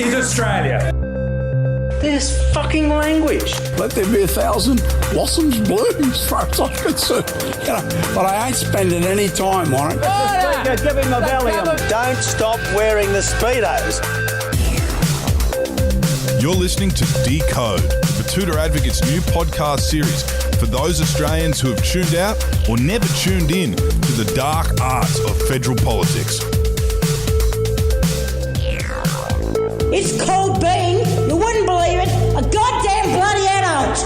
is Australia. This fucking language. Let there be 1,000 blossoms bloom as far as I'm concerned. But I ain't spending any time on it. Give him a Valium. Don't stop wearing the Speedos. You're listening to DECODE, the Betoota Advocate's new podcast series for those Australians who have tuned out or never tuned in to the dark arts of federal politics. It's called being, you wouldn't believe it, a goddamn bloody adult.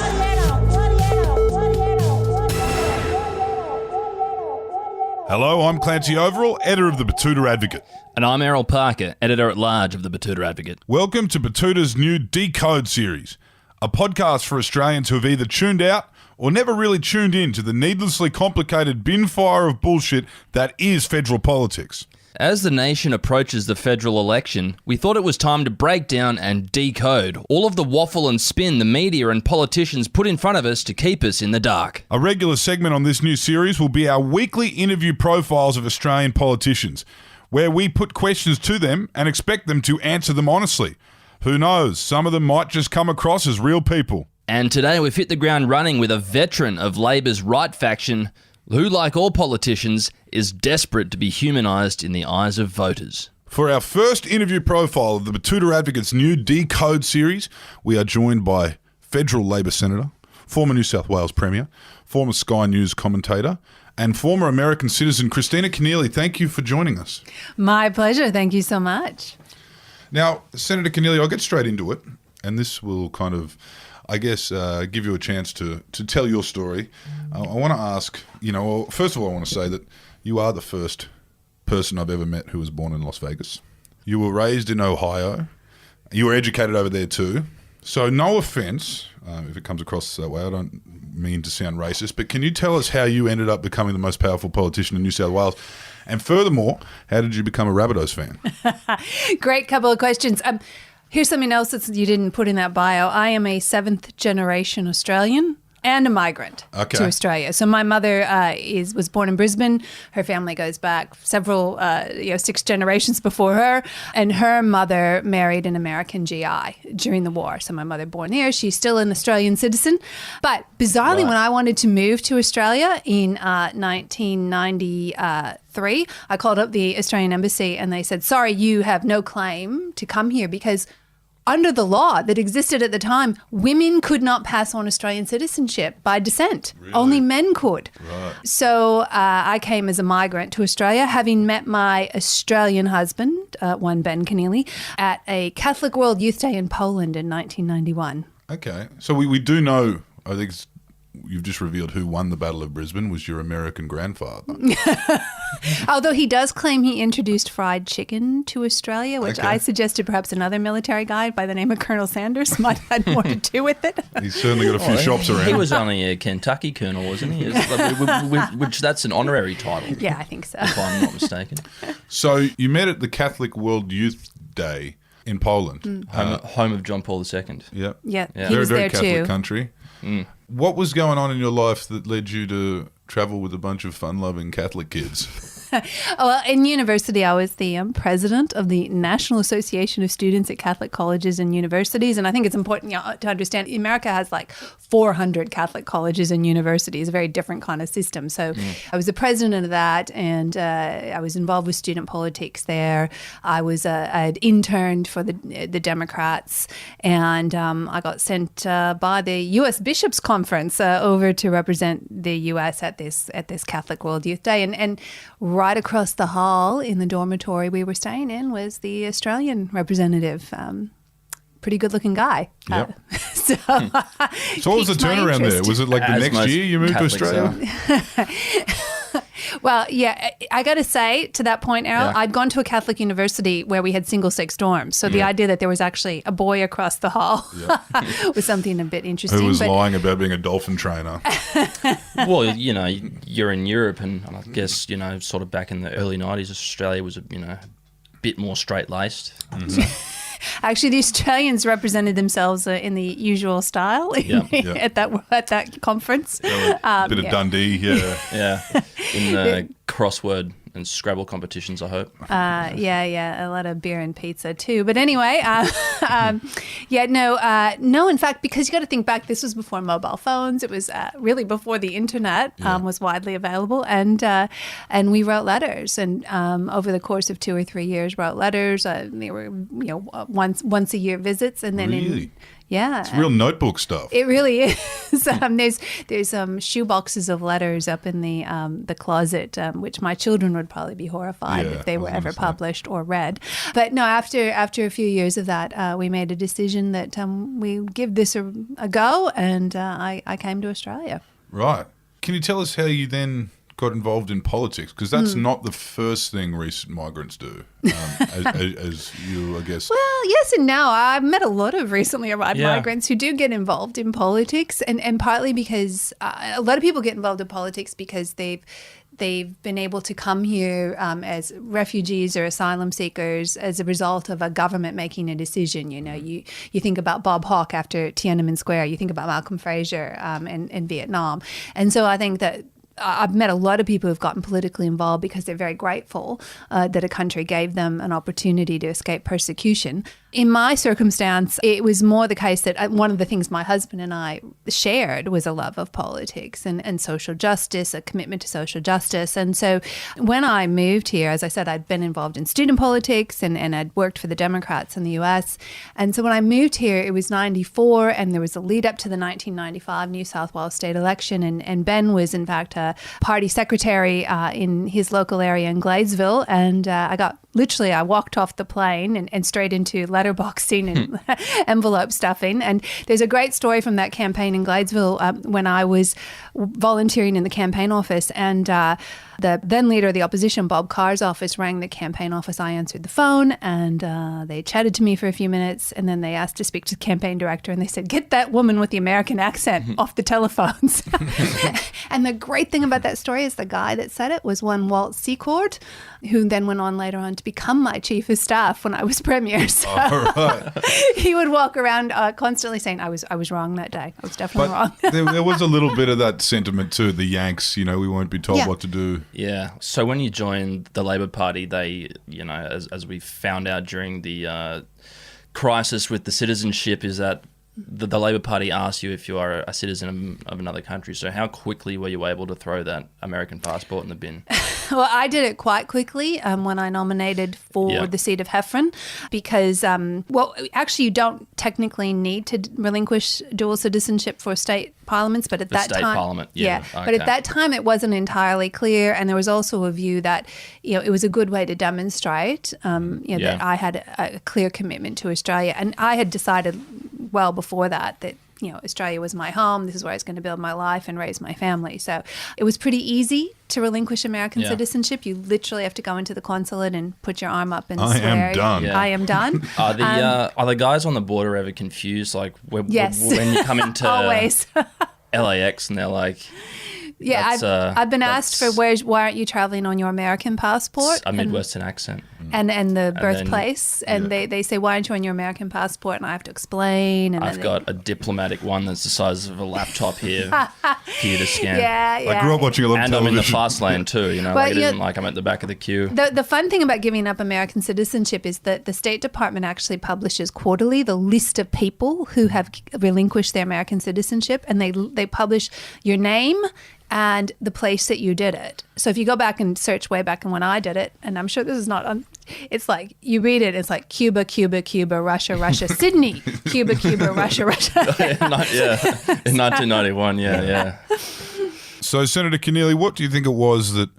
Hello, I'm Clancy Overall, editor of the Betoota Advocate. And I'm Errol Parker, editor-at-large of the Betoota Advocate. Welcome to Betoota's new DECODE series, a podcast for Australians who have either tuned out or never really tuned in to the needlessly complicated bin fire of bullshit that is federal politics. As the nation approaches the federal election, we thought it was time to break down and decode all of the waffle and spin the media and politicians put in front of us to keep us in the dark. A regular segment on this new series will be our weekly interview profiles of Australian politicians, where we put questions to them and expect them to answer them honestly. Who knows, some of them might just come across as real people. And today we've hit the ground running with a veteran of Labor's right faction who, like all politicians, is desperate to be humanised in the eyes of voters. For our first interview profile of the Betoota Advocate's new DECODE series, we are joined by federal Labor Senator, former New South Wales Premier, former Sky News commentator, and former American citizen Kristina Keneally. Thank you for joining us. My pleasure. Thank you so much. Now, Senator Keneally, I'll get straight into it, and this will kind of, I guess, give you a chance to tell your story. I want to ask, first of all, I want to say that you are the first person I've ever met who was born in Las Vegas. You were raised in Ohio. You were educated over there too. So no offence, if it comes across that way, I don't mean to sound racist, but can you tell us how you ended up becoming the most powerful politician in New South Wales? And furthermore, how did you become a Rabbitohs fan? Great couple of questions. Here's something else that you didn't put in that bio. I am a 7th generation Australian and a migrant to Australia. So my mother was born in Brisbane. Her family goes back several, 6 generations before her. And her mother married an American GI during the war. So my mother born here. She's still an Australian citizen. But bizarrely, when I wanted to move to Australia in 1993, I called up the Australian Embassy and they said, sorry, you have no claim to come here because under the law that existed at the time, women could not pass on Australian citizenship by descent. Really? Only men could. Right. So I came as a migrant to Australia, having met my Australian husband, one Ben Keneally, at a Catholic World Youth Day in Poland in 1991. Okay. So we do know, I think you've just revealed who won the Battle of Brisbane was your American grandfather. Although he does claim he introduced fried chicken to Australia, which I suggested perhaps another military guy by the name of Colonel Sanders might have had more to do with it. He's certainly got a few shops around. He was only a Kentucky colonel, wasn't he? Which that's an honorary title. Yeah, I think so. If I'm not mistaken. So you met at the Catholic World Youth Day in Poland. Home of John Paul II. Yep. Yeah, he very, was very there Catholic too. country. Mm. What was going on in your life that led you to travel with a bunch of fun-loving Catholic kids? Well, in university, I was the president of the National Association of Students at Catholic Colleges and Universities. And I think it's important to understand America has like 400 Catholic colleges and universities, a very different kind of system. So I was the president of that, and I was involved with student politics there. I had interned for the Democrats, and I got sent by the U.S. Bishops' Conference over to represent the U.S. at this Catholic World Youth Day. And right across the hall in the dormitory we were staying in was the Australian representative. Pretty good-looking guy. Yep. So what was the turnaround there? Was it like the next year you moved Catholics to Australia? Well, yeah, I got to say, to that point, Errol, I'd gone to a Catholic university where we had single-sex dorms. So the idea that there was actually a boy across the hall was something a bit interesting. Who was lying about being a dolphin trainer. Well, you're in Europe, and I guess, sort of back in the early 90s, Australia was, a bit more straight-laced. Mm-hmm. Actually, the Australians represented themselves in the usual style at that conference. Bit of Dundee, yeah. In the crossword and Scrabble competitions, I hope. Yeah, a lot of beer and pizza too. But anyway, no. In fact, because you got to think back, this was before mobile phones. It was really before the internet was widely available, and we wrote letters, and over the course of 2 or 3 years, wrote letters. They were once a year visits, and then Really? Yeah. It's real notebook stuff. It really is. There's shoe boxes of letters up in the closet, which my children would probably be horrified if they were ever published or read. But no, after a few years of that, we made a decision that we give this a go, and I came to Australia. Right. Can you tell us how you then got involved in politics? Because that's not the first thing recent migrants do, as you, I guess. Well, yes and no. I've met a lot of recently arrived migrants who do get involved in politics, and partly because a lot of people get involved in politics because they've been able to come here as refugees or asylum seekers as a result of a government making a decision. You know, you think about Bob Hawke after Tiananmen Square, you think about Malcolm Fraser in Vietnam. And so I think that I've met a lot of people who've gotten politically involved because they're very grateful that a country gave them an opportunity to escape persecution. In my circumstance, it was more the case that one of the things my husband and I shared was a love of politics and social justice, a commitment to social justice. And so when I moved here, as I said, I'd been involved in student politics and I'd worked for the Democrats in the US. And so when I moved here, it was 94, and there was a lead up to the 1995 New South Wales state election. And Ben was, in fact, a party secretary in his local area in Gladesville. And I walked off the plane and straight into letterboxing and envelope stuffing. And there's a great story from that campaign in Gladesville when I was volunteering in the campaign office, and the then leader of the opposition, Bob Carr's office, rang the campaign office. I answered the phone, and they chatted to me for a few minutes, and then they asked to speak to the campaign director, and they said, "Get that woman with the American accent off the telephones." And the great thing about that story is the guy that said it was one Walt Secord, who then went on later on to become my chief of staff when I was premier. So he would walk around constantly saying, I was wrong that day. I was definitely wrong. there was a little bit of that sentiment too. The Yanks, we won't be told what to do. Yeah. So when you joined the Labor Party, they, as we found out during the crisis with the citizenship, is that the Labor Party asked you if you are a citizen of another country. So how quickly were you able to throw that American passport in the bin? Well, I did it quite quickly when I nominated for the seat of Heffron because, actually you don't technically need to relinquish dual citizenship for state parliaments, but at that time... State parliament, okay. But at that time it wasn't entirely clear, and there was also a view that, it was a good way to demonstrate that I had a clear commitment to Australia. And I had decided well before that Australia was my home. This is where I was going to build my life and raise my family. So it was pretty easy to relinquish American citizenship. You literally have to go into the consulate and put your arm up and swear. I am done. Yeah. I am done. Are the guys on the border ever confused? Like when you come into always LAX and they're like... Yeah, I've been asked for why aren't you traveling on your American passport? A Midwestern accent. And the birthplace. And they say, why aren't you on your American passport? And I have to explain. And I've got a diplomatic one that's the size of a laptop here for you to scan. Yeah. I grew up watching a lot of and television. I'm in the fast lane too, it isn't like I'm at the back of the queue. The fun thing about giving up American citizenship is that the State Department actually publishes quarterly the list of people who have relinquished their American citizenship, and they publish your name and the place that you did it. So if you go back and search way back and when I did it, and I'm sure this is not it's like you read it, it's like Cuba, Russia, Sydney, Cuba, Russia. In 1991, yeah. So, Senator Keneally, what do you think it was that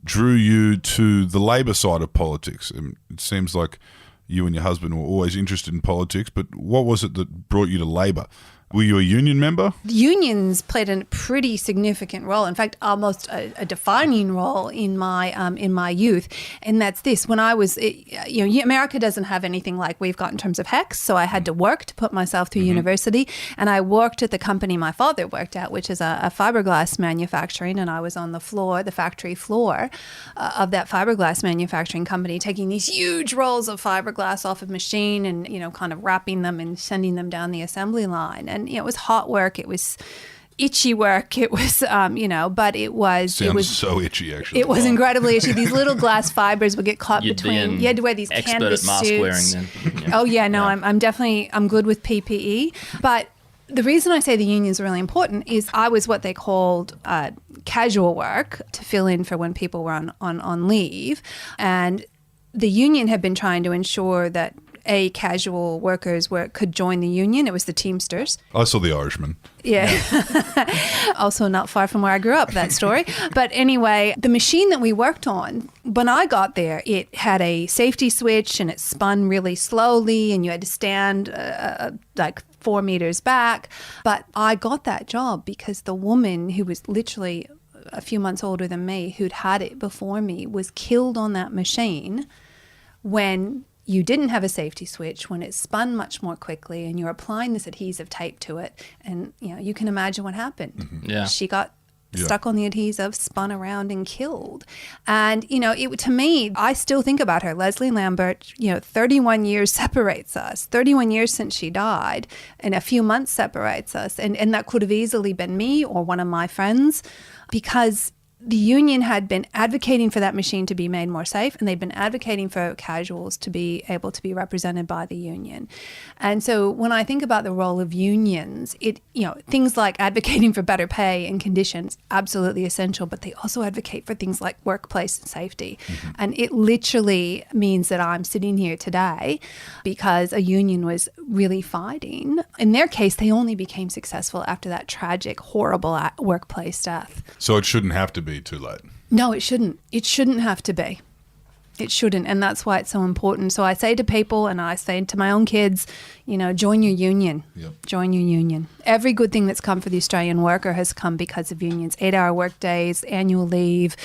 drew you to the Labor side of politics? It seems like you and your husband were always interested in politics, but what was it that brought you to Labor? Were you a union member? Unions played a pretty significant role. In fact, almost a defining role in my youth. And that's this: when I was, America doesn't have anything like we've got in terms of HECS, so I had to work to put myself through university. And I worked at the company my father worked at, which is a fiberglass manufacturing. And I was on the factory floor of that fiberglass manufacturing company, taking these huge rolls of fiberglass off a machine and kind of wrapping them and sending them down the assembly line. And it was hot work. It was itchy work. It was, but it was... Sounds so itchy, actually. It was incredibly itchy. These little glass fibers would get caught You'd between... be You had to wear these canvas mask suits. wearing then. Yeah. Oh, yeah, no, I'm definitely... I'm good with PPE. But the reason I say the unions are really important is I was what they called casual work to fill in for when people were on leave. And the union had been trying to ensure that casual workers could join the union. It was the Teamsters. I saw The Irishman. Yeah. Also not far from where I grew up, that story. But anyway, the machine that we worked on, when I got there, it had a safety switch and it spun really slowly and you had to stand like 4 meters back. But I got that job because the woman who was literally a few months older than me, who'd had it before me, was killed on that machine when you didn't have a safety switch, when it spun much more quickly and you're applying this adhesive tape to it. And, you can imagine what happened. Mm-hmm. Yeah. She got stuck on the adhesive, spun around and killed. And, to me, I still think about her. Leslie Lambert, 31 years separates us. 31 years since she died and a few months separates us. And that could have easily been me or one of my friends, because the union had been advocating for that machine to be made more safe, and they'd been advocating for casuals to be able to be represented by the union. And so when I think about the role of unions, things like advocating for better pay and conditions, absolutely essential, but they also advocate for things like workplace safety. Mm-hmm. And it literally means that I'm sitting here today because a union was really fighting. In their case, they only became successful after that tragic, horrible workplace death. So it shouldn't have to be too late. No, it shouldn't. It shouldn't have to be. It shouldn't. And that's why it's so important. So I say to people, and I say to my own kids, join your union. Yep. Join your union. Every good thing that's come for the Australian worker has come because of unions. 8-hour work days, annual leave,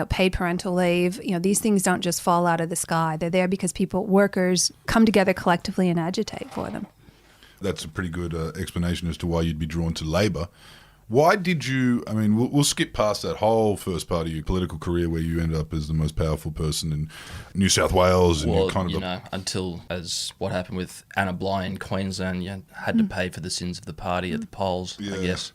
paid parental leave. These things don't just fall out of the sky. They're there because workers come together collectively and agitate for them. That's a pretty good explanation as to why you'd be drawn to Labor. Why did you, we'll skip past that whole first part of your political career where you ended up as the most powerful person in New South Wales. And until, as what happened with Anna Bligh in Queensland, you had to pay for the sins of the party at the polls, I guess.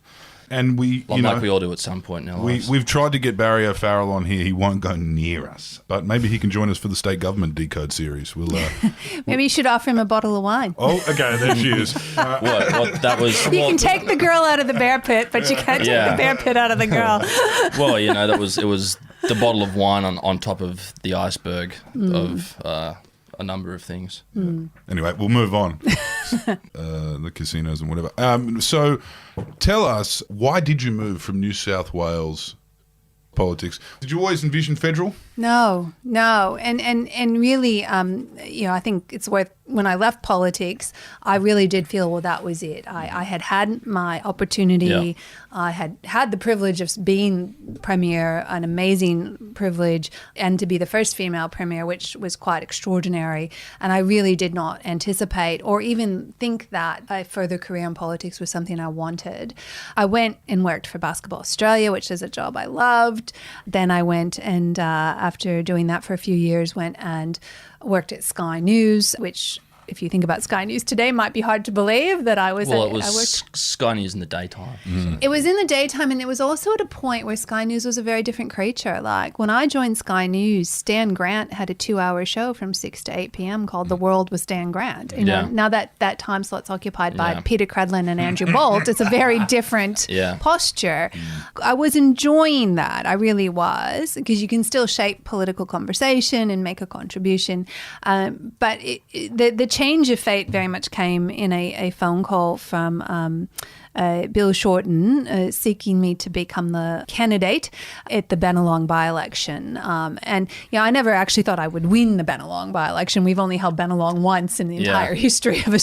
And we, like we all do at some point in our lives. We've tried to get Barry O'Farrell on here. He won't go near us. But maybe he can join us for the state government DECODE series. We'll maybe you should offer him a bottle of wine. Oh, okay, there she is. What that was? You can take the girl out of the bear pit, but you can't take the bear pit out of the girl. Well, it was the bottle of wine on top of the iceberg of a number of things. Anyway, we'll move on. The casinos and whatever. So tell us, why did you move from New South Wales politics? Did you always envision federal? No. And really, I think it's worth, when I left politics, I really did feel, well, that was it. I had my opportunity. Yeah. I had the privilege of being Premier, an amazing privilege, and to be the first female Premier, which was quite extraordinary. And I really did not anticipate or even think that a further career in politics was something I wanted. I went and worked for Basketball Australia, which is a job I loved. Then I went and after doing that for a few years, went and worked at Sky News, which, if you think about Sky News today, might be hard to believe that I was. Well, it was Sky News in the daytime. Mm. It was in the daytime, and it was also at a point where Sky News was a very different creature. Like when I joined Sky News, Stan Grant had a 2-hour show from 6 to 8 p.m. called The World with Stan Grant. Now that time slot's occupied by Peter Credlin and Andrew Bolt, it's a very different posture. I was enjoying that. I really was, because you can still shape political conversation and make a contribution. But the change of fate very much came in a phone call from Bill Shorten seeking me to become the candidate at the Bennelong by-election. And I never actually thought I would win the Bennelong by-election. We've only held Bennelong once in the entire history of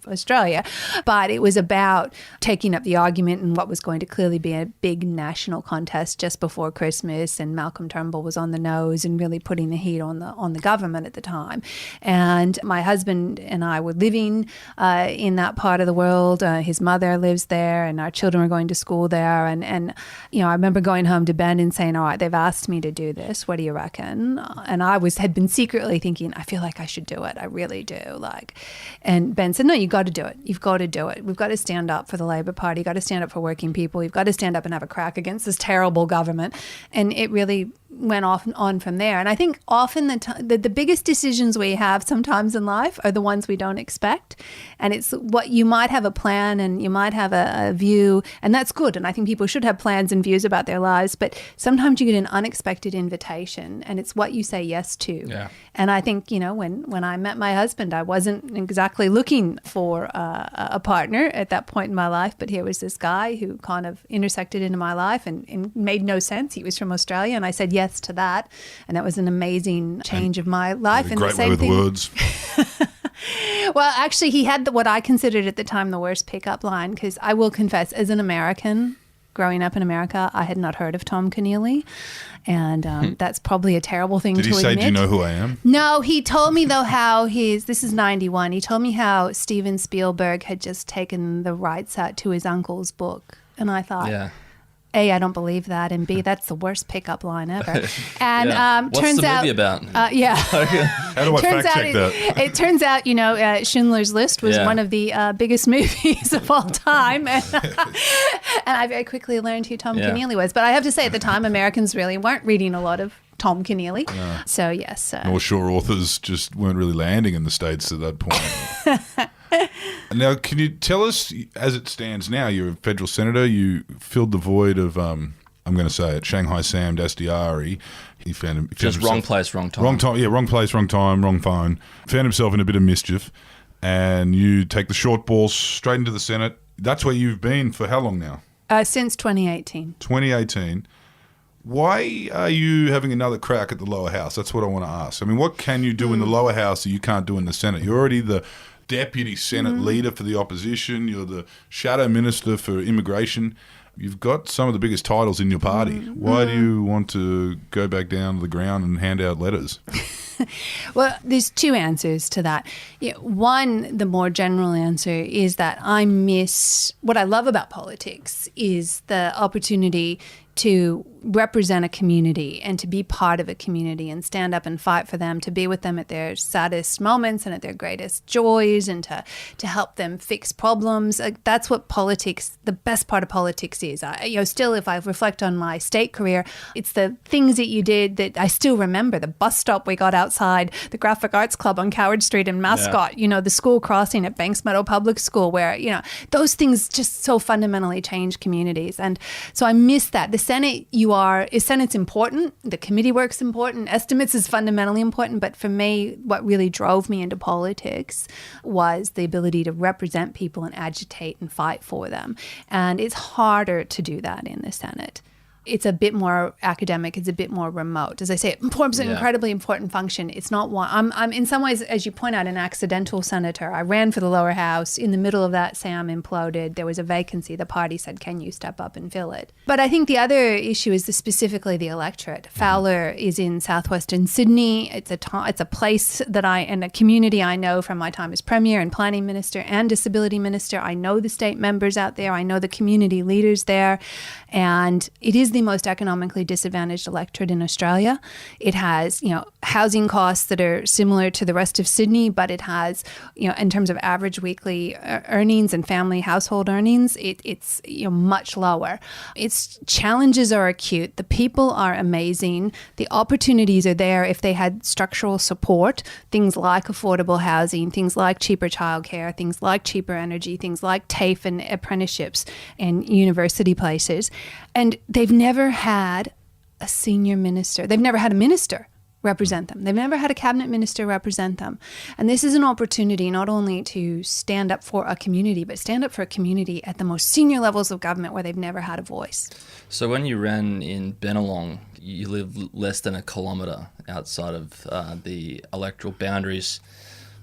Australia. But it was about taking up the argument in what was going to clearly be a big national contest just before Christmas, and Malcolm Turnbull was on the nose and really putting the heat on the government at the time. And my husband and I were living in that part of the world. His mother lived lives there and our children were going to school there. And you know, I remember going home to Ben and saying, all right, they've asked me to do this. What do you reckon? And I had been secretly thinking, I feel like I should do it. I really do. And Ben said, no, you got to do it. You've got to do it. We've got to stand up for the Labor Party. You've got to stand up for working people. You've got to stand up and have a crack against this terrible government. And it really went off and on from there. And I think often the biggest decisions we have sometimes in life are the ones we don't expect. And it's what you might have a plan and you might have a view, and that's good. And I think people should have plans and views about their lives. But sometimes you get an unexpected invitation, and it's what you say yes to. Yeah. And I think, you know, when I met my husband, I wasn't exactly looking for a partner at that point in my life. But here was this guy who kind of intersected into my life and made no sense. He was from Australia, and I said yes to that. And that was an amazing change of my life. And Great the same way with thing, words. Well, actually, he had what I considered at the time the worst pickup line, because I will confess, as an American, growing up in America, I had not heard of Tom Keneally. And that's probably a terrible thing to admit. Did he say, do you know who I am? No, he told me, though, how this is 91, he told me how Steven Spielberg had just taken the rights out to his uncle's book. And I thought, Yeah. A, I don't believe that, and B, that's the worst pickup line ever. And Yeah. What's turns the out, movie about? yeah. How do I fact check that? It turns out, you know, Schindler's List was Yeah. one of the biggest movies of all time. And, and I very quickly learned who Tom Yeah. Keneally was. But I have to say, at the time, Americans really weren't reading a lot of Tom Keneally. So, yes. North Shore authors just weren't really landing in the States at that point. Now, can you tell us, as it stands now, you're a federal senator, you filled the void of, I'm going to say it, Shanghai Sam Dastyari. He found Just himself, wrong place, wrong time. Wrong time, yeah, wrong place, wrong time, wrong phone. Found himself in a bit of mischief, and you take the short ball straight into the Senate. That's where you've been for how long now? Since 2018. 2018. Why are you having another crack at the lower house? That's what I want to ask. I mean, what can you do in the lower house that you can't do in the Senate? You're already the deputy Senate leader for the opposition. You're the shadow minister for immigration. You've got some of the biggest titles in your party. Why do you want to go back down to the ground and hand out letters? Well, there's two answers to that. One, the more general answer, is that I miss what I love about politics is the opportunity to represent a community and to be part of a community and stand up and fight for them, to be with them at their saddest moments and at their greatest joys, and to help them fix problems. That's what politics, the best part of politics is. Still, if I reflect on my state career, it's the things that you did that I still remember. The bus stop we got outside the Graphic Arts Club on Coward Street in Mascot, the school crossing at Banks Meadow Public School, where, those things just so fundamentally change communities. And so I miss that. The Senate's important. The committee work's important. Estimates is fundamentally important. But for me, what really drove me into politics was the ability to represent people and agitate and fight for them. And it's harder to do that in the Senate. It's a bit more academic. It's a bit more remote. As I say, it performs an incredibly important function. It's not one. I'm in some ways, as you point out, an accidental senator. I ran for the lower house. In the middle of that, Sam imploded. There was a vacancy. The party said, "Can you step up and fill it?" But I think the other issue is specifically the electorate. Fowler is in southwestern Sydney. It's a place that and a community I know from my time as Premier and Planning Minister and Disability Minister. I know the state members out there. I know the community leaders there. And it is the most economically disadvantaged electorate in Australia. It has, housing costs that are similar to the rest of Sydney, but it has, in terms of average weekly earnings and family household earnings, it's much lower. Its challenges are acute. The people are amazing. The opportunities are there if they had structural support, things like affordable housing, things like cheaper childcare, things like cheaper energy, things like TAFE and apprenticeships and university places. And they've never had a senior minister. They've never had a minister represent them. They've never had a cabinet minister represent them. And this is an opportunity not only to stand up for a community, but stand up for a community at the most senior levels of government where they've never had a voice. So when you ran in Bennelong, you live less than a kilometre outside of the electoral boundaries.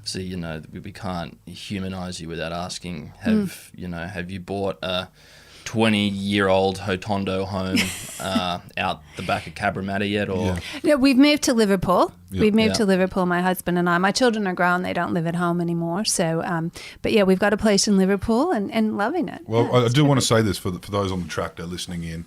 So, we can't humanise you without asking, have you bought a 20-year-old Hotondo home out the back of Cabramatta yet? Or No, we've moved to Liverpool. Yeah. We've moved Yeah. to Liverpool, my husband and I. My children are grown. They don't live at home anymore. So, but yeah, we've got a place in Liverpool and loving it. Well, Yeah, I it's do want to terrific. say this for those on the tractor listening in.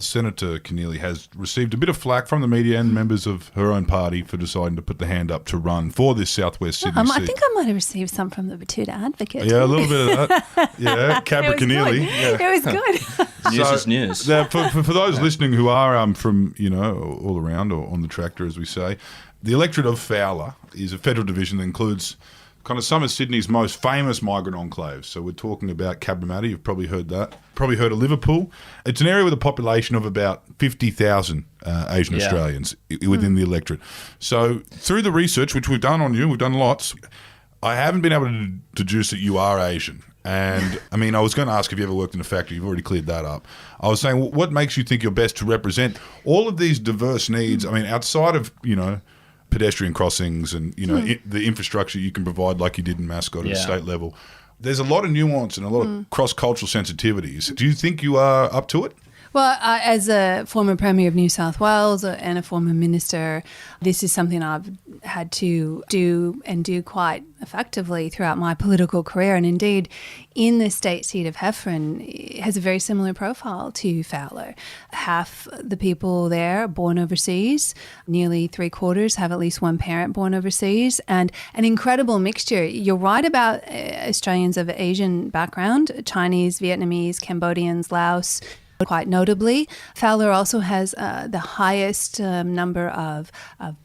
Senator Keneally has received a bit of flack from the media and members of her own party for deciding to put the hand up to run for this Southwest Sydney I seat. think I might have received some from the Betoota Advocate. Yeah, a little bit of that. Yeah, It Cabra was Keneally. good. Yeah. It was good. news is news. Now, for those listening who are from, all around or on the tractor, as we say, the electorate of Fowler is a federal division that includes kind of some of Sydney's most famous migrant enclaves. So we're talking about Cabramatta. You've probably heard that. Probably heard of Liverpool. It's an area with a population of about 50,000 Asian Yeah. Australians within the electorate. So through the research, which we've done on you, we've done lots, I haven't been able to deduce that you are Asian. And, I mean, I was going to ask if you ever worked in a factory. You've already cleared that up. I was saying, what makes you think you're best to represent all of these diverse needs? I mean, outside of, pedestrian crossings and, the infrastructure you can provide like you did in Mascot at a Yeah. state level, there's a lot of nuance and a lot of cross-cultural sensitivities. Do you think you are up to it? Well, as a former Premier of New South Wales and a former minister, this is something I've had to do quite effectively throughout my political career. And indeed, in the state seat of Heffron, it has a very similar profile to Fowler. Half the people there are born overseas, nearly 3/4 have at least one parent born overseas, and an incredible mixture. You're right about Australians of Asian background, Chinese, Vietnamese, Cambodians, Laos. Quite notably, Fowler also has the highest number of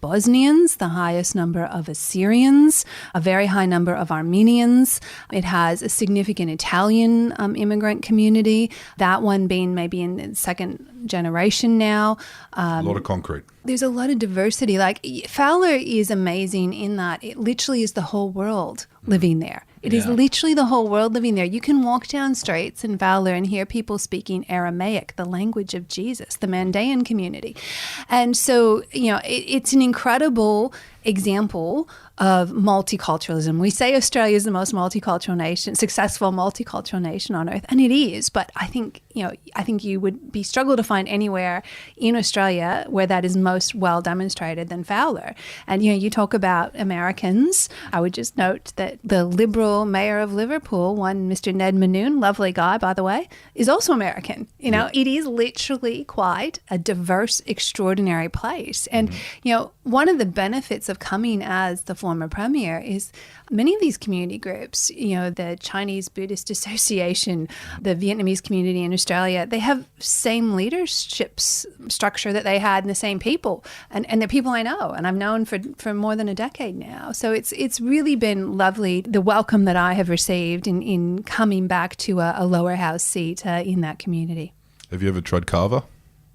Bosnians, the highest number of Assyrians, a very high number of Armenians. It has a significant Italian immigrant community, that one being maybe in the second generation now. A lot of concrete. There's a lot of diversity. Like, Fowler is amazing in that it literally is the whole world living there. It is literally the whole world living there. You can walk down streets in Fowler and hear people speaking Aramaic, the language of Jesus, the Mandaean community. And so, it's an incredible example of multiculturalism. We say Australia is the most multicultural nation, successful multicultural nation on earth, and it is. But I think you would be struggle to find anywhere in Australia where that is most well demonstrated than Fowler. And you talk about Americans. I would just note that the Liberal mayor of Liverpool, one Mr. Ned Manoon, lovely guy by the way, is also American. It is literally quite a diverse, extraordinary place. And one of the benefits of coming as the former premier is many of these community groups, the Chinese Buddhist Association, the Vietnamese community in Australia, they have same leadership structure that they had and the same people. And they're people I know and I've known for more than a decade now. So it's really been lovely, the welcome that I have received in coming back to a lower house seat in that community. Have you ever tried kava?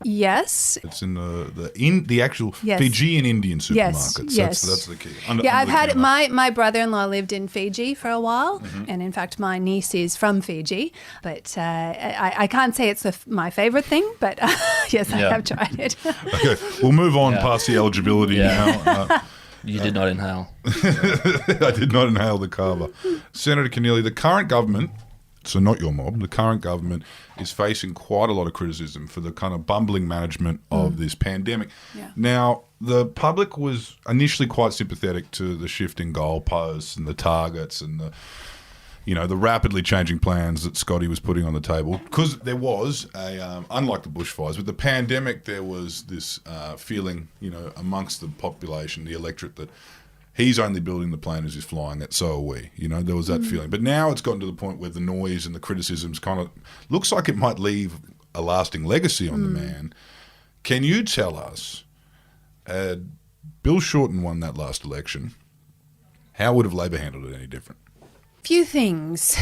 Yes. It's in the actual Yes. Fijian Indian Yes, supermarkets. yes. That's the key. I've had my brother-in-law lived in Fiji for a while, and in fact, my niece is from Fiji. But I can't say it's my favorite thing, but yes, I have tried it. Okay, we'll move on past the eligibility now. You did not inhale. I did not inhale the kava. Senator Keneally, the current government, so not your mob, the current government is facing quite a lot of criticism for the kind of bumbling management of this pandemic. Yeah. Now, the public was initially quite sympathetic to the shift in goalposts and the targets and the rapidly changing plans that Scotty was putting on the table, because there was unlike the bushfires, with the pandemic, there was this feeling, amongst the population, the electorate, that he's only building the plane as he's flying it, so are we. There was that feeling. But now it's gotten to the point where the noise and the criticisms kind of looks like it might leave a lasting legacy on the man. Can you tell us, had Bill Shorten won that last election, how would have Labor handled it any different? Few things.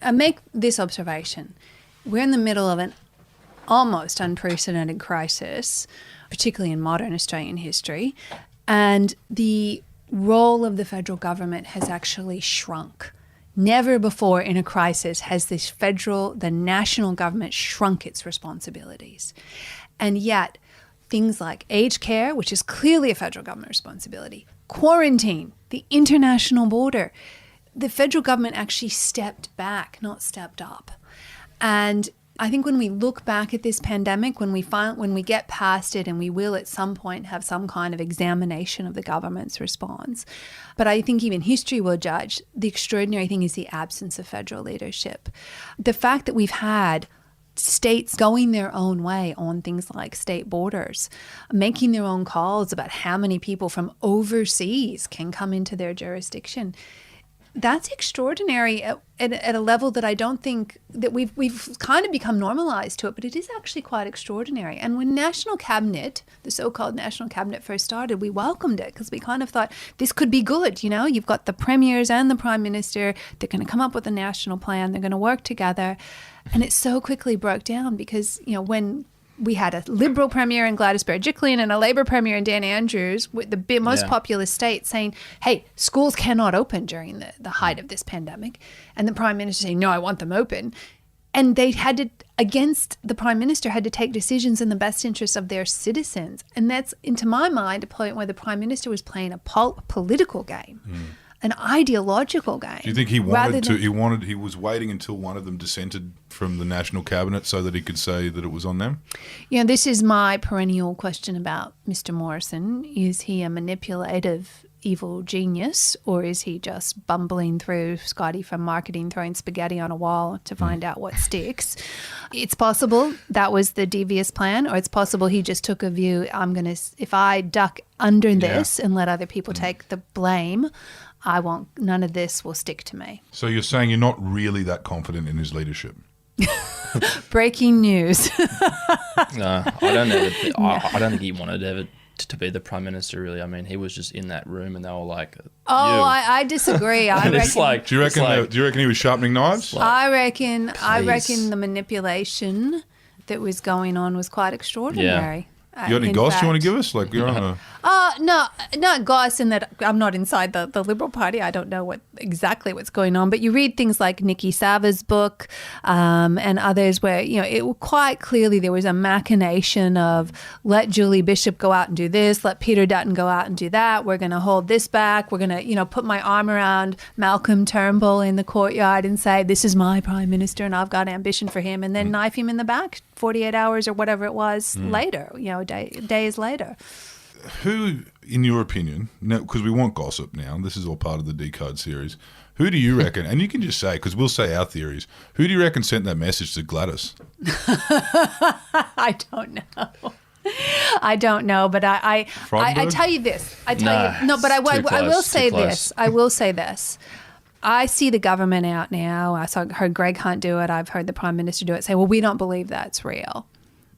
I make this observation. We're in the middle of an almost unprecedented crisis, particularly in modern Australian history, and the role of the federal government has actually shrunk. Never before in a crisis has the national government shrunk its responsibilities. And yet, things like aged care, which is clearly a federal government responsibility, quarantine, the international border, the federal government actually stepped back, not stepped up. And I think when we look back at this pandemic, when we get past it, and we will at some point have some kind of examination of the government's response, but I think even history will judge, the extraordinary thing is the absence of federal leadership. The fact that we've had states going their own way on things like state borders, making their own calls about how many people from overseas can come into their jurisdiction. That's extraordinary at a level that I don't think that we've kind of become normalized to it, but it is actually quite extraordinary. And when National Cabinet, the so-called National Cabinet first started, we welcomed it because we kind of thought this could be good. You know, you've got the premiers and the prime minister. They're going to come up with a national plan. They're going to work together. And it so quickly broke down because, you know, when we had a Liberal Premier in Gladys Berejiklian and a Labor Premier in Dan Andrews, with the most populous state, saying, hey, schools cannot open during the height of this pandemic. And the Prime Minister saying, no, I want them open. And they had to, against the Prime Minister, had to take decisions in the best interest of their citizens. And that's, into my mind, a point where the Prime Minister was playing a political game. An ideological game. Do you think he was waiting until one of them dissented from the National Cabinet so that he could say that it was on them? You know, this is my perennial question about Mr. Morrison. Is he a manipulative, evil genius, or is he just bumbling through Scotty from marketing, throwing spaghetti on a wall to find out what sticks? It's possible that was the devious plan, or it's possible he just took a view, if I duck under this and let other people take the blame, none of this will stick to me. So you're saying you're not really that confident in his leadership? Breaking news. No, I don't think he wanted ever to be the Prime Minister, really. I mean, he was just in that room and they were like, I disagree. I reckon, do you reckon he was sharpening knives? I reckon the manipulation that was going on was quite extraordinary. Yeah. You got any goss you want to give us? Like, you're on a... No, not goss in that I'm not inside the Liberal Party. I don't know exactly what's going on. But you read things like Nikki Sava's book and others where, you know, it quite clearly there was a machination of let Julie Bishop go out and do this, let Peter Dutton go out and do that. We're going to hold this back. We're going to, you know, put my arm around Malcolm Turnbull in the courtyard and say, this is my Prime Minister and I've got ambition for him, and then knife him in the back 48 hours or whatever it was later, you know, days later. Who, in your opinion, because we want gossip now, and this is all part of the DECODE series, who do you reckon, and you can just say, because we'll say our theories, who do you reckon sent that message to Gladys? I don't know, but I tell you this. I will say this. I will say this. I see the government out now. Heard Greg Hunt do it. I've heard the Prime Minister do it. Say, well, we don't believe that's real.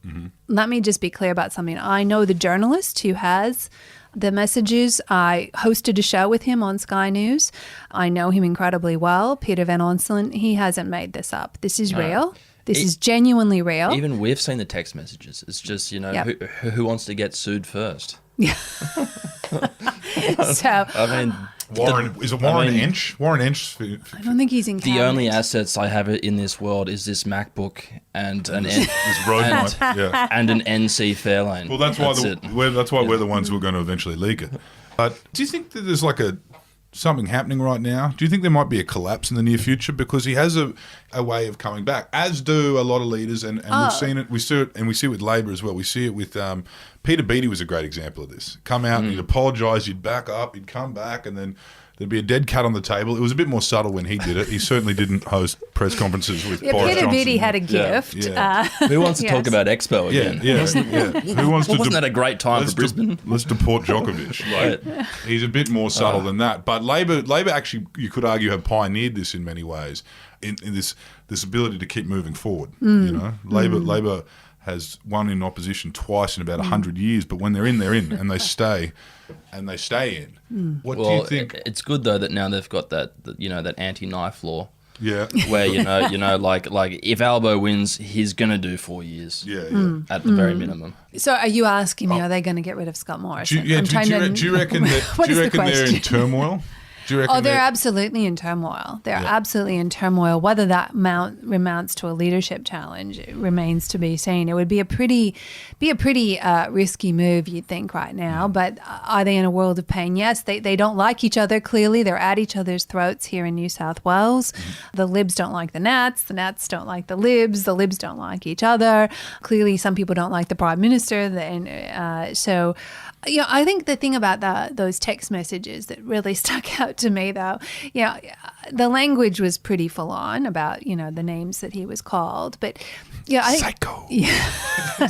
Mm-hmm. Let me just be clear about something. I know the journalist who has the messages. I hosted a show with him on Sky News. I know him incredibly well. Peter Van Onselen, he hasn't made this up. This is real. This is genuinely real. Even we've seen the text messages. It's just, you know, who wants to get sued first? Yeah. So, I mean... Warren Inch? Warren Inch. I don't think he's in cabinet. The only assets I have in this world is this MacBook and an this roadmap, and an NC Fairlane. Well, that's why we're the ones who are going to eventually leak it. But do you think that there's like something happening right now? Do you think there might be a collapse in the near future? Because he has a way of coming back, as do a lot of leaders, and we've seen it. We see it with Labor as well. We see it with Peter Beattie was a great example of this. Come out and he'd apologise, he'd back up, he'd come back, and then there'd be a dead cat on the table. It was a bit more subtle when he did it. He certainly didn't host press conferences with Boris Peter Johnson. Beattie had a gift. Yeah. Who wants to talk about Expo again? Who wants to? Wasn't that a great time for Brisbane? Let's deport Djokovic. Right? He's a bit more subtle than that. But Labor actually, you could argue, have pioneered this in many ways, in this ability to keep moving forward. You know, Labor has won in opposition twice in about 100 years, but when they're in, and they stay in. What do you think? It's good though that now they've got that anti-knife law. Yeah. Where like if Albo wins, he's gonna do 4 years. Yeah. At the very minimum. So are you asking me, are they going to get rid of Scott Morrison? Do you reckon they're in turmoil? Do you reckon? Oh, they're absolutely in turmoil. They're absolutely in turmoil. Whether that amounts to a leadership challenge remains to be seen. It would be a pretty risky move, you'd think, right now. But are they in a world of pain? Yes, they don't like each other. Clearly, they're at each other's throats here in New South Wales. The Libs don't like the Nats don't like the Libs don't like each other. Clearly, some people don't like the Prime Minister. So, I think the thing about those text messages that really stuck out to me, though, the language was pretty full on about, the names that he was called. But, I think, Psycho. Yeah.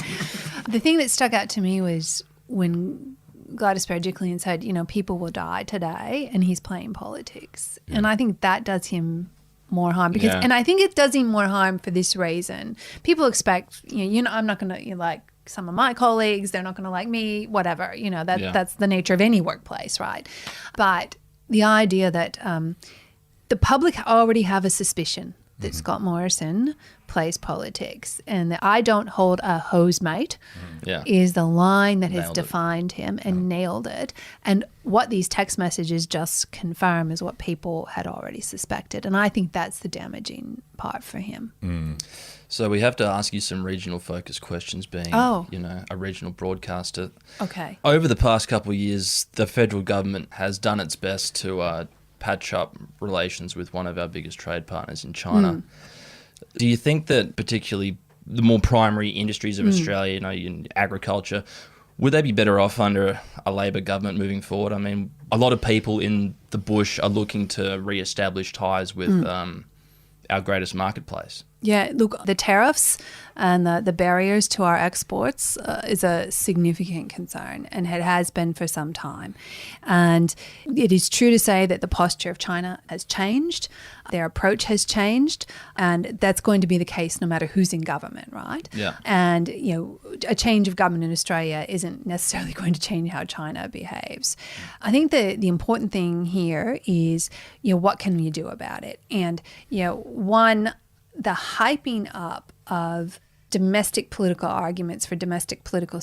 The thing that stuck out to me was when Gladys Berejiklian said, people will die today, and he's playing politics. Yeah. And I think that does him more harm and I think it does him more harm for this reason. People expect, I'm not going to like some of my colleagues, they're not going to like me, whatever, that's the nature of any workplace, right? But the idea that the public already have a suspicion that Scott Morrison plays politics, and that I don't hold a hose mate is the line that has defined him and nailed it. And what these text messages just confirm is what people had already suspected. And I think that's the damaging part for him. So we have to ask you some regional focus questions, being, a regional broadcaster. Okay. Over the past couple of years, the federal government has done its best to patch up relations with one of our biggest trade partners in China. Do you think that particularly the more primary industries of Australia, in agriculture, would they be better off under a Labor government moving forward? I mean, a lot of people in the bush are looking to re-establish ties with our greatest marketplace. Yeah, look, the tariffs and the barriers to our exports is a significant concern, and it has been for some time. And it is true to say that the posture of China has changed, their approach has changed, and that's going to be the case no matter who's in government, right? Yeah. And, a change of government in Australia isn't necessarily going to change how China behaves. I think the important thing here is, what can you do about it? And, one, the hyping up of domestic political arguments for domestic political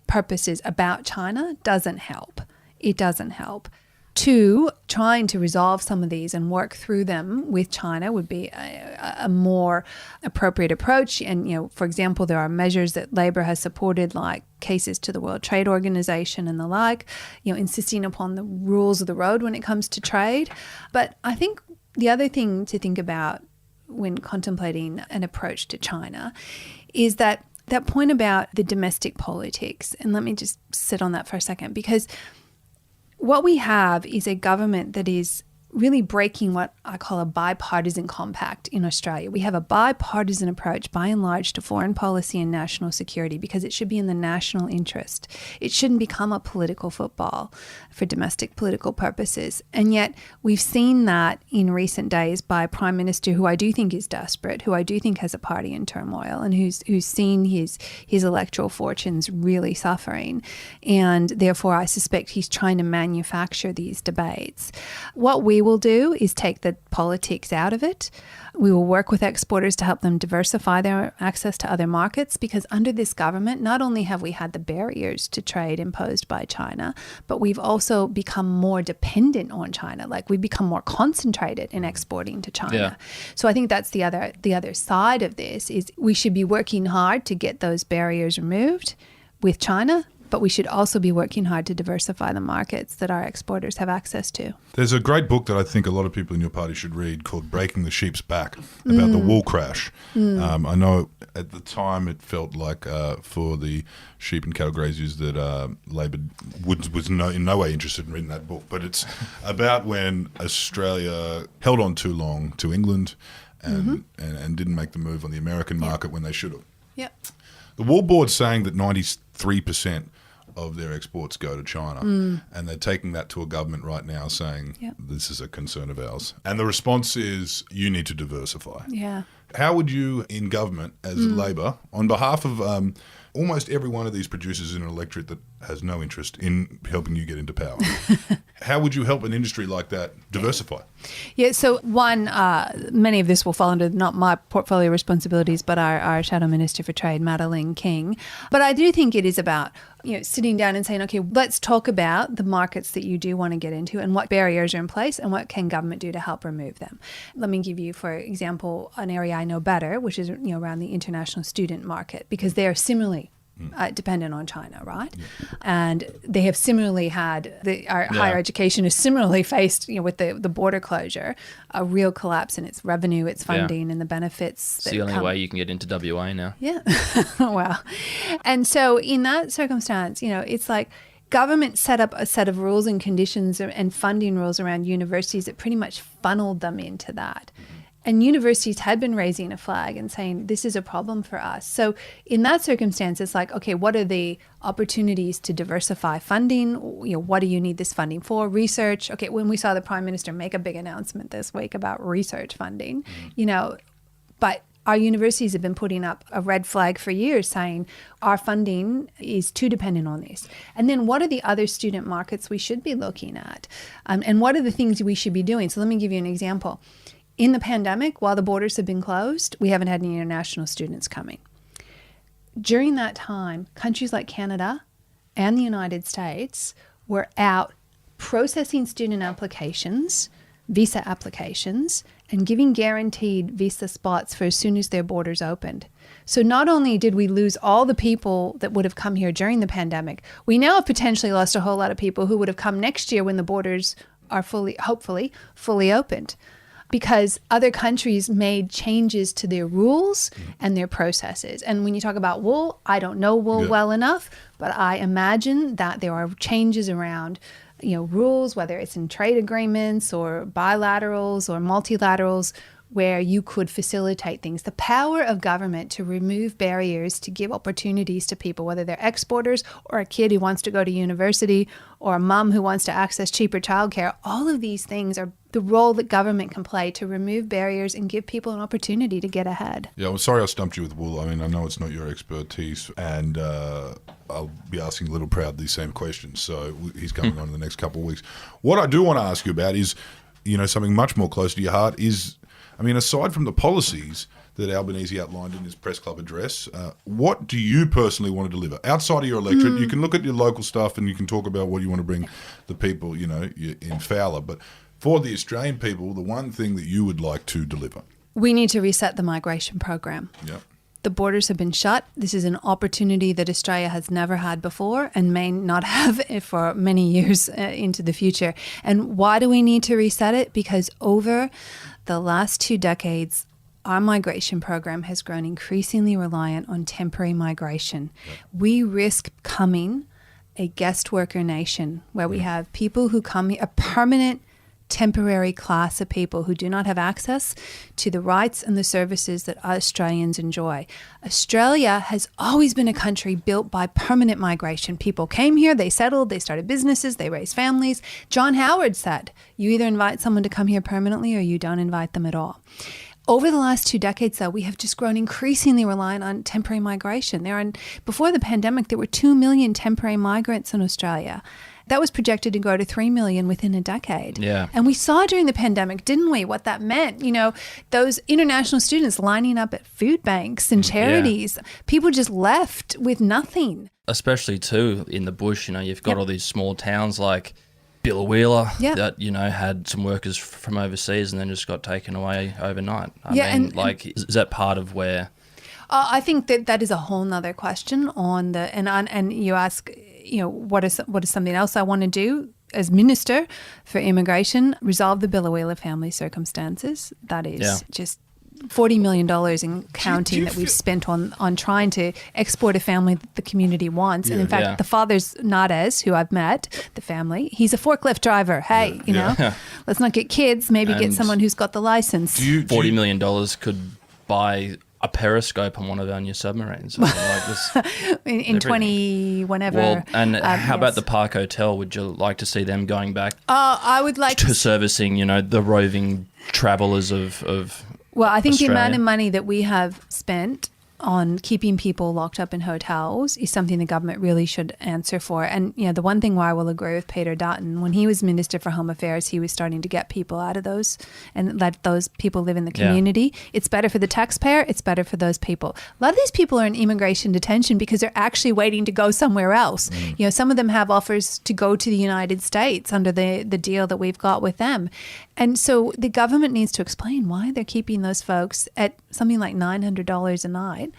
purposes about China doesn't help. It doesn't help. Two, trying to resolve some of these and work through them with China would be a more appropriate approach. And, for example, there are measures that Labor has supported, like cases to the World Trade Organization and the like, insisting upon the rules of the road when it comes to trade. But I think the other thing to think about when contemplating an approach to China is that point about the domestic politics. And let me just sit on that for a second, because what we have is a government that is really breaking what I call a bipartisan compact in Australia. We have a bipartisan approach, by and large, to foreign policy and national security because it should be in the national interest. It shouldn't become a political football for domestic political purposes. And yet we've seen that in recent days by a Prime Minister who I do think is desperate, who I do think has a party in turmoil, and who's seen his electoral fortunes really suffering. And therefore, I suspect he's trying to manufacture these debates. What we will do is take the politics out of it. We will work with exporters to help them diversify their access to other markets, because under this government, not only have we had the barriers to trade imposed by China, but we've also become more dependent on China. Like, we've become more concentrated in exporting to China. Yeah. So I think that's the other side of this, is we should be working hard to get those barriers removed with China, but we should also be working hard to diversify the markets that our exporters have access to. There's a great book that I think a lot of people in your party should read called Breaking the Sheep's Back, about the wool crash. I know at the time it felt like for the sheep and cattle graziers that Labor was in no way interested in reading that book, but it's about when Australia held on too long to England and didn't make the move on the American market when they should have. Yep. The Wool Board's saying that 93% of their exports go to China, and they're taking that to a government right now saying this is a concern of ours. And the response is, you need to diversify. Yeah. How would you, in government, as Labor, on behalf of almost every one of these producers in an electorate that has no interest in helping you get into power, how would you help an industry like that diversify? Yeah, so one, many of this will fall under not my portfolio responsibilities, but our Shadow Minister for Trade, Madeleine King. But I do think it is about, sitting down and saying, okay, let's talk about the markets that you do want to get into and what barriers are in place and what can government do to help remove them. Let me give you, for example, an area I know better, which is around the international student market, because they are similarly dependent on China, right? Yeah. And they have similarly had, our higher education is similarly faced, with the border closure, a real collapse in its revenue, its funding, and the benefits. It's the only way you can get into WA now. Yeah. Wow. And so in that circumstance, it's like government set up a set of rules and conditions and funding rules around universities that pretty much funneled them into that. And universities had been raising a flag and saying, this is a problem for us. So in that circumstance, it's like, okay, what are the opportunities to diversify funding? What do you need this funding for? Research. Okay, when we saw the Prime Minister make a big announcement this week about research funding, but our universities have been putting up a red flag for years saying our funding is too dependent on this. And then what are the other student markets we should be looking at? And what are the things we should be doing? So let me give you an example. In the pandemic, while the borders have been closed, we haven't had any international students coming. During that time, countries like Canada and the United States were out processing student applications, visa applications, and giving guaranteed visa spots for as soon as their borders opened. So not only did we lose all the people that would have come here during the pandemic, we now have potentially lost a whole lot of people who would have come next year when the borders are hopefully fully opened, because other countries made changes to their rules and their processes. And when you talk about wool, I don't know wool well enough, but I imagine that there are changes around rules, whether it's in trade agreements or bilaterals or multilaterals, where you could facilitate things. The power of government to remove barriers, to give opportunities to people, whether they're exporters or a kid who wants to go to university or a mum who wants to access cheaper childcare, all of these things are the role that government can play to remove barriers and give people an opportunity to get ahead. Yeah, I'm sorry I stumped you with wool. I mean, I know it's not your expertise, and I'll be asking Little Proud these same questions, so he's coming on in the next couple of weeks. What I do want to ask you about is, something much more close to your heart is, aside from the policies that Albanese outlined in his press club address, what do you personally want to deliver? Outside of your electorate, you can look at your local stuff and you can talk about what you want to bring the people, in Fowler. But for the Australian people, the one thing that you would like to deliver? We need to reset the migration program. Yep. The borders have been shut. This is an opportunity that Australia has never had before and may not have for many years into the future. And why do we need to reset it? Because over the last 2 decades, our migration program has grown increasingly reliant on temporary migration. Yep. We risk becoming a guest worker nation where we have people who come here, a permanent temporary class of people who do not have access to the rights and the services that Australians enjoy. Australia has always been a country built by permanent migration. People came here, they settled, they started businesses, they raised families. John Howard said, you either invite someone to come here permanently or you don't invite them at all. Over the last 2 decades, though, we have just grown increasingly reliant on temporary migration. Before the pandemic, there were 2 million temporary migrants in Australia. That was projected to grow to 3 million within a decade. Yeah. And we saw during the pandemic, didn't we, what that meant? Those international students lining up at food banks and charities, people just left with nothing. Especially, too, in the bush, you've got all these small towns like Billawheeler that, had some workers from overseas and then just got taken away overnight. I mean, is that part of where... I think that is a whole nother question on the... And you ask... what is something else I want to do as Minister for Immigration? Resolve the Billawheeler family circumstances. That is just $40 million in counting that we've spent on trying to export a family that the community wants. And in fact, the father's Nades, who I've met, the family, he's a forklift driver. Hey, let's not get kids, maybe get someone who's got the license. $40 million could buy a periscope on one of our new submarines. Like this, in 20 whenever. Well, and how about the Park Hotel? Would you like to see them going back? I would like to servicing, the roving travellers of Well, I think Australia. The amount of money that we have spent on keeping people locked up in hotels is something the government really should answer for. And, the one thing where I will agree with Peter Dutton, when he was Minister for Home Affairs, he was starting to get people out of those and let those people live in the community. Yeah. It's better for the taxpayer. It's better for those people. A lot of these people are in immigration detention because they're actually waiting to go somewhere else. Some of them have offers to go to the United States under the deal that we've got with them. And so the government needs to explain why they're keeping those folks at something like $900 a night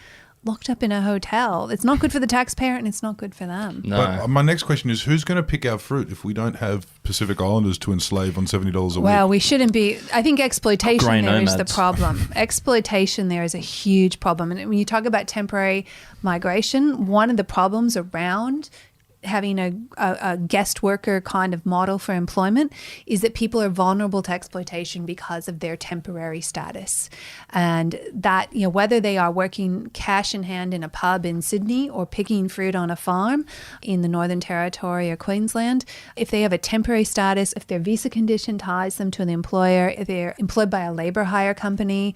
locked up in a hotel. It's not good for the taxpayer and it's not good for them. No. But my next question is, who's going to pick our fruit if we don't have Pacific Islanders to enslave on $70 a week? Well, we shouldn't be. I think exploitation there is the problem. Exploitation there is a huge problem. And when you talk about temporary migration, one of the problems around having a guest worker kind of model for employment is that people are vulnerable to exploitation because of their temporary status. And that, whether they are working cash in hand in a pub in Sydney or picking fruit on a farm in the Northern Territory or Queensland, if they have a temporary status, if their visa condition ties them to an employer, if they're employed by a labour hire company,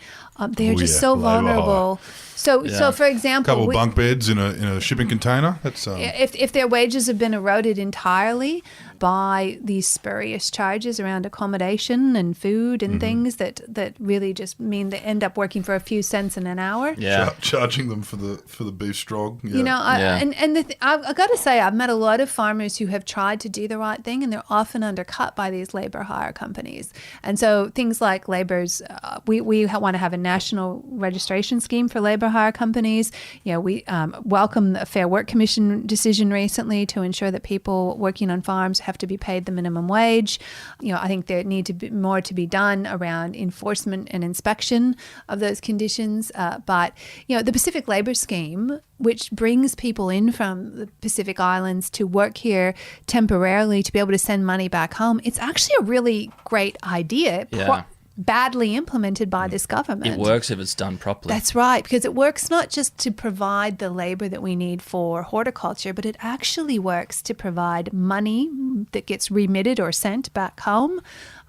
they're just so vulnerable. So, for example, a couple of bunk beds in a shipping container. That's if their wages have been eroded entirely by these spurious charges around accommodation and food and things that really just mean they end up working for a few cents in an hour. Yeah, charging them for the beef strog. Yeah. I've got to say, I've met a lot of farmers who have tried to do the right thing, and they're often undercut by these labour hire companies. And so things like labour's, we want to have a national registration scheme for labour hire companies. We welcome the Fair Work Commission decision recently to ensure that people working on farms have to be paid the minimum wage. I think there need to be more to be done around enforcement and inspection of those conditions. But the Pacific Labour Scheme, which brings people in from the Pacific Islands to work here temporarily to be able to send money back home, it's actually a really great idea. Yeah. Badly implemented by this government. It works if it's done properly. That's right, because it works not just to provide the labour that we need for horticulture, but it actually works to provide money that gets remitted or sent back home.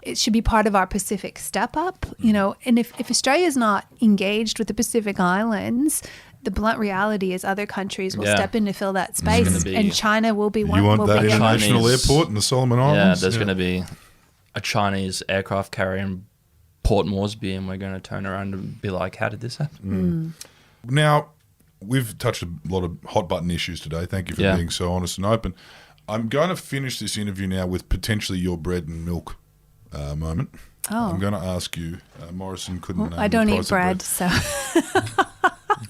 It should be part of our Pacific Step Up, and if Australia is not engaged with the Pacific Islands, the blunt reality is other countries will step in to fill that space, and China will be one. You want that international airport in the Solomon Islands? Yeah, there's going to be a Chinese aircraft carrier in Port Moresby, and we're going to turn around and be like, how did this happen? Now, we've touched a lot of hot button issues today. Thank you for being so honest and open. I'm going to finish this interview now with potentially your bread and milk moment. Oh. I'm going to ask you, Morrison couldn't name I don't the eat bread, so...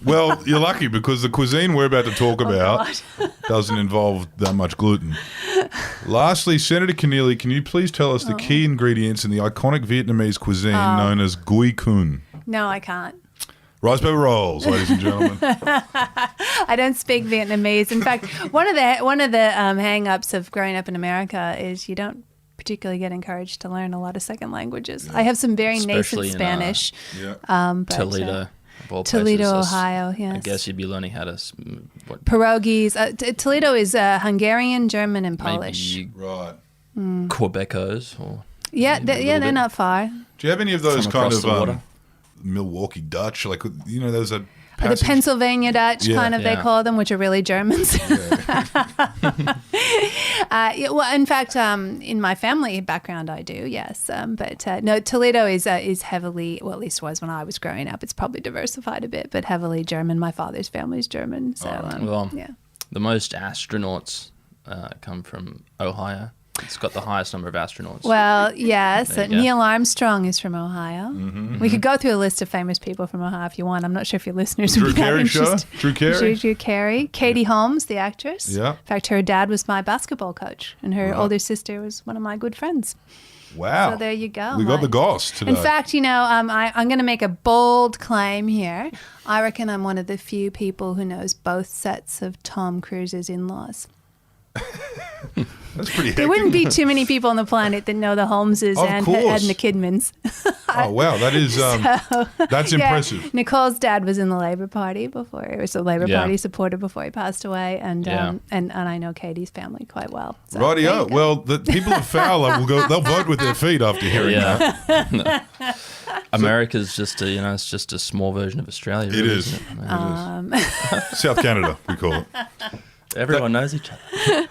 Well, you're lucky because the cuisine we're about to talk about doesn't involve that much gluten. Lastly, Senator Keneally, can you please tell us the key ingredients in the iconic Vietnamese cuisine known as gui kun? No, I can't. Rice paper rolls, ladies and gentlemen. I don't speak Vietnamese. In fact, one of the hang-ups of growing up in America is you don't particularly get encouraged to learn a lot of second languages. I have some very Especially nascent Spanish. But, Toledo. Toledo, Ohio, yes. I guess you'd be learning how to... Pierogies. Toledo is Hungarian, German, and Polish. Right. Quebecos. Or they're not far. Do you have any of those kind of Milwaukee Dutch? Like, there's a The Pennsylvania Dutch, they call them, which are really Germans. Well, in fact, in my family background, I do, yes. But no, Toledo is heavily, well, at least was when I was growing up. It's probably diversified a bit, but heavily German. My father's family is German. So, the most astronauts come from Ohio. It's got the highest number of astronauts. Well, yes. Neil Armstrong is from Ohio. We could go through a list of famous people from Ohio if you want. I'm not sure if your listeners would be that interested. Drew Carey? Drew Carey. Katie Holmes, the actress. Yeah. In fact, her dad was my basketball coach, and her older sister was one of my good friends. Wow. So there you go. We got the goss today. In fact, I'm going to make a bold claim here. I reckon I'm one of the few people who knows both sets of Tom Cruise's in-laws. That's pretty hectic. There wouldn't be too many people on the planet that know the Holmeses Of and course. the Kidmans. Oh, wow. That is, that's Yeah, impressive. Nicole's dad was in the Labor Party before. He was a Labor Yeah. Party supporter before he passed away. And Yeah. and I know Katie's family quite well. So there Rightio. you go. Well, the people of Fowler will go. They'll vote with their feet after hearing that. Yeah. America's just a, it's just a small version of Australia. It really, is. isn't it? Um, It is. South Canada, we call it. Everyone knows each other.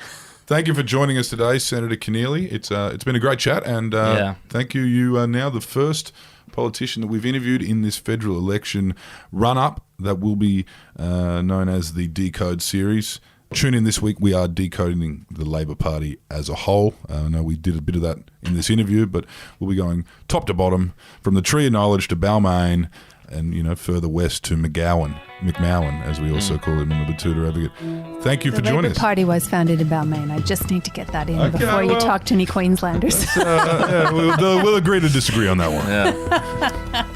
Thank you for joining us today, Senator Keneally. It's been a great chat, and Yeah. thank you. You are now the first politician that we've interviewed in this federal election run-up that will be known as the DECODE series. Tune in this week. We are decoding the Labor Party as a whole. I know we did a bit of that in this interview, but we'll be going top to bottom, from the Tree of Knowledge to Balmain, and further west to McMowan, as we also call him in the Betoota Advocate. Thank you for the joining Labor us. Party was founded in Balmain. I just need to get that in Okay, before you well, talk to any Queenslanders. Yeah, we'll agree to disagree on that one. Yeah.